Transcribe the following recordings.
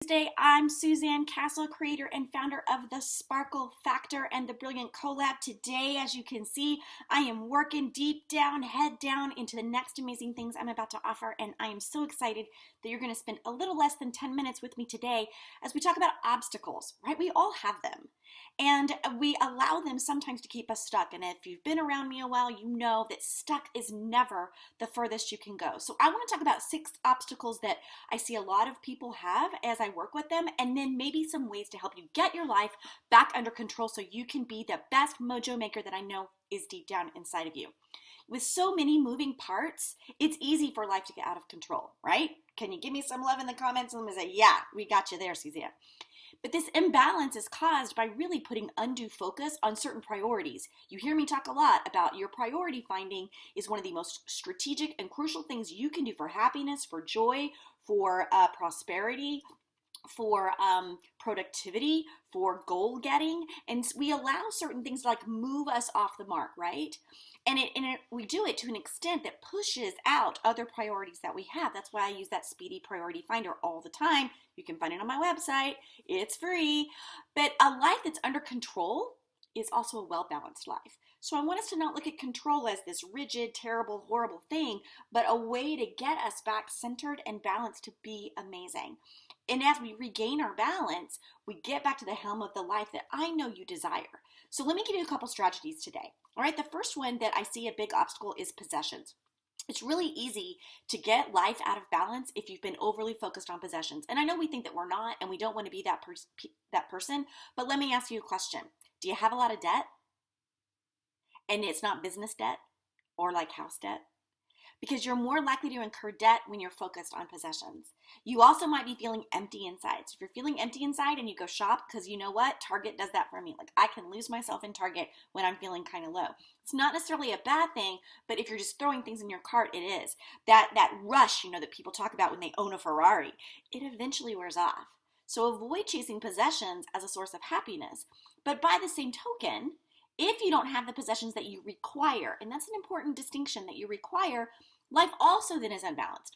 Tuesday. I'm Suzanne Castle, creator and founder of the Sparkle Factor and the Brilliant Collab. Today, as you can see, I am working deep down, head down into the next amazing things I'm about to offer, and I am so excited that you're going to spend a little less than 10 minutes with me today as we talk about obstacles, right? We all have them, and we allow them sometimes to keep us stuck. And if you've been around me a while, you know that stuck is never the furthest you can go. So I want to talk about 6 obstacles that I see a lot of people have as I work with them, and then maybe some ways to help you get your life back under control so you can be the best mojo maker that I know is deep down inside of you. With so many moving parts, it's easy for life to get out of control, right? Can you give me some love in the comments? And I'm gonna say, yeah, we got you there, Suzanne. But this imbalance is caused by really putting undue focus on certain priorities. You hear me talk a lot about your priority finding is one of the most strategic and crucial things you can do for happiness, for joy, for prosperity, for productivity, for goal getting. And we allow certain things to like move us off the mark, right? We do it to an extent that pushes out other priorities that we have. That's why I use that speedy priority finder all the time. You can find it on my website. It's free. But a life that's under control is also a well-balanced life. So I want us to not look at control as this rigid, terrible, horrible thing, but a way to get us back centered and balanced to be amazing. And as we regain our balance, we get back to the helm of the life that I know you desire. So let me give you a couple strategies today. All right, the first one that I see a big obstacle is possessions. It's really easy to get life out of balance if you've been overly focused on possessions. And I know we think that we're not, and we don't want to be that person, but let me ask you a question. Do you have a lot of debt? And it's not business debt or like house debt? Because you're more likely to incur debt when you're focused on possessions. You also might be feeling empty inside. So if you're feeling empty inside and you go shop, because you know what? Target does that for me. Like I can lose myself in Target when I'm feeling kind of low. It's not necessarily a bad thing, but if you're just throwing things in your cart, it is. That rush, that people talk about when they own a Ferrari, it eventually wears off. So avoid chasing possessions as a source of happiness. But by the same token, if you don't have the possessions that you require, and that's an important distinction that you require, life also then is unbalanced.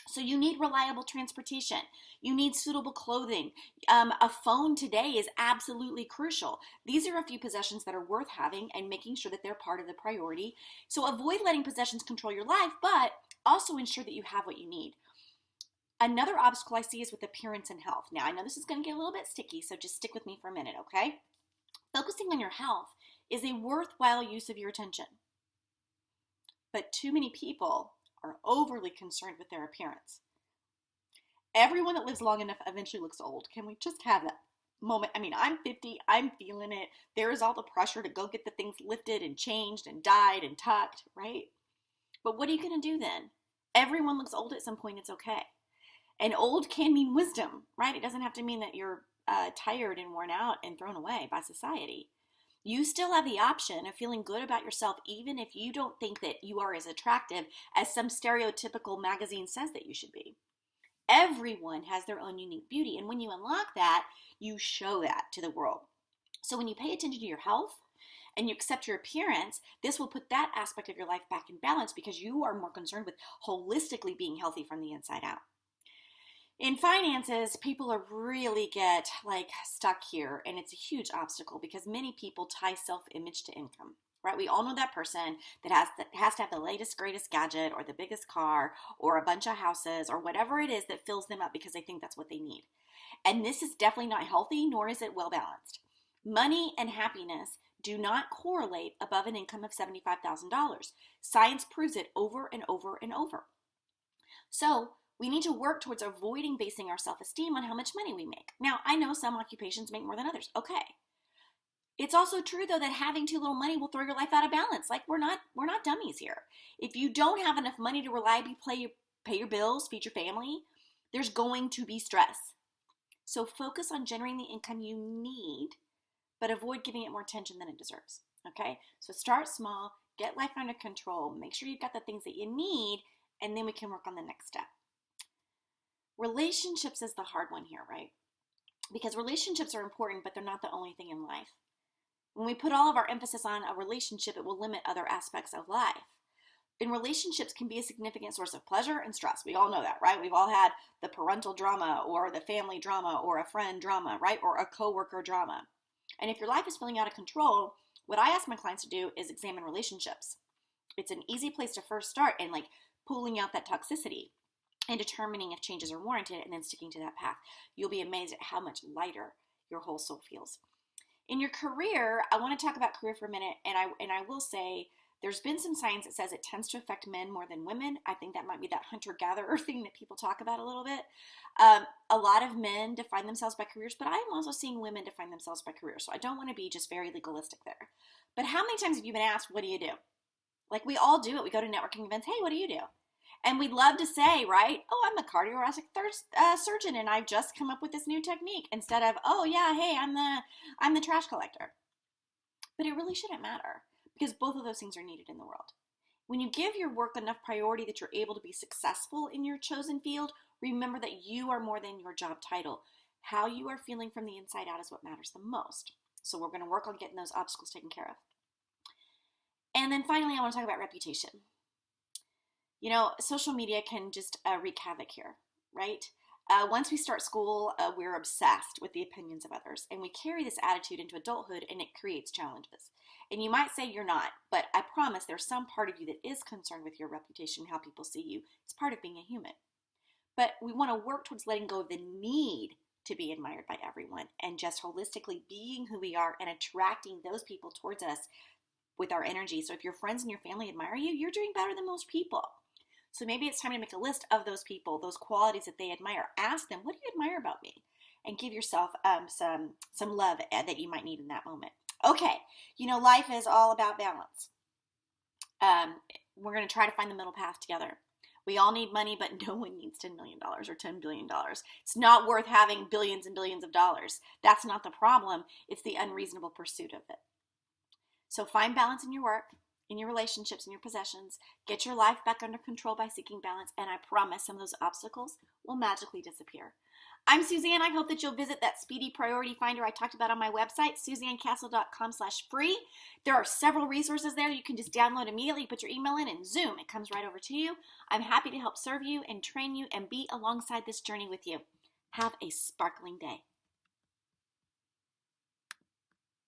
So you need reliable transportation. You need suitable clothing. A phone today is absolutely crucial. These are a few possessions that are worth having and making sure that they're part of the priority. So avoid letting possessions control your life, but also ensure that you have what you need. Another obstacle I see is with appearance and health. Now, I know this is going to get a little bit sticky, so just stick with me for a minute, okay? Focusing on your health is a worthwhile use of your attention. But too many people are overly concerned with their appearance. Everyone that lives long enough eventually looks old. Can we just have that moment? I mean, I'm 50, I'm feeling it. There is all the pressure to go get the things lifted and changed and dyed and tucked, right? But what are you going to do then? Everyone looks old at some point. It's okay. And old can mean wisdom, right? It doesn't have to mean that you're tired and worn out and thrown away by society. You still have the option of feeling good about yourself even if you don't think that you are as attractive as some stereotypical magazine says that you should be. Everyone has their own unique beauty, and when you unlock that, you show that to the world. So when you pay attention to your health and you accept your appearance, this will put that aspect of your life back in balance because you are more concerned with holistically being healthy from the inside out. In finances, people are really get like stuck here, and it's a huge obstacle because many people tie self-image to income, right? We all know that person that has to have the latest, greatest gadget or the biggest car or a bunch of houses or whatever it is that fills them up because they think that's what they need. And this is definitely not healthy, nor is it well balanced. Money and happiness do not correlate above an income of $75,000. Science proves it over and over and over. So we need to work towards avoiding basing our self-esteem on how much money we make. Now, I know some occupations make more than others. Okay. It's also true though that having too little money will throw your life out of balance. Like we're not dummies here. If you don't have enough money to reliably pay your bills, feed your family, there's going to be stress. So focus on generating the income you need, but avoid giving it more attention than it deserves. Okay? So start small, get life under control, make sure you've got the things that you need, and then we can work on the next step. Relationships is the hard one here, right? Because relationships are important, but they're not the only thing in life. When we put all of our emphasis on a relationship, it will limit other aspects of life. in relationships can be a significant source of pleasure and stress. We all know that, right? We've all had the parental drama or the family drama or a friend drama, right? Or a coworker drama. And if your life is feeling out of control, what I ask my clients to do is examine relationships. It's an easy place to first start and like pulling out that toxicity and determining if changes are warranted and then sticking to that path. You'll be amazed at how much lighter your whole soul feels. In your career, I want to talk about career for a minute, and I will say there's been some science that says it tends to affect men more than women. I think that might be that hunter-gatherer thing that people talk about a little bit. A lot of men define themselves by careers, but I'm also seeing women define themselves by careers. So I don't want to be just very legalistic there. But how many times have you been asked, what do you do? Like we all do it. We go to networking events. Hey, what do you do? And we'd love to say, right? Oh, I'm a cardiothoracic surgeon, and I've just come up with this new technique. Instead of, oh yeah, hey, I'm the trash collector. But it really shouldn't matter because both of those things are needed in the world. When you give your work enough priority that you're able to be successful in your chosen field, remember that you are more than your job title. How you are feeling from the inside out is what matters the most. So we're going to work on getting those obstacles taken care of. And then finally, I want to talk about reputation. You know, social media can just wreak havoc here, right? Once we start school, we're obsessed with the opinions of others, and we carry this attitude into adulthood, and it creates challenges. And you might say you're not, but I promise there's some part of you that is concerned with your reputation, how people see you. It's part of being a human. But we want to work towards letting go of the need to be admired by everyone and just holistically being who we are and attracting those people towards us with our energy. So if your friends and your family admire you, you're doing better than most people. So maybe it's time to make a list of those people, those qualities that they admire. Ask them, what do you admire about me? And give yourself some love that you might need in that moment. Okay, you know, life is all about balance. We're going to try to find the middle path together. We all need money, but no one needs $10 million or $10 billion. It's not worth having billions and billions of dollars. That's not the problem. It's the unreasonable pursuit of it. So find balance in your work, in your relationships, in your possessions. Get your life back under control by seeking balance, and I promise some of those obstacles will magically disappear. I'm Suzanne. I hope that you'll visit that speedy priority finder I talked about on my website, suzannecastle.com/free. There are several resources there you can just download immediately, put your email in, and zoom, it comes right over to you. I'm happy to help serve you and train you and be alongside this journey with you. Have a sparkling day.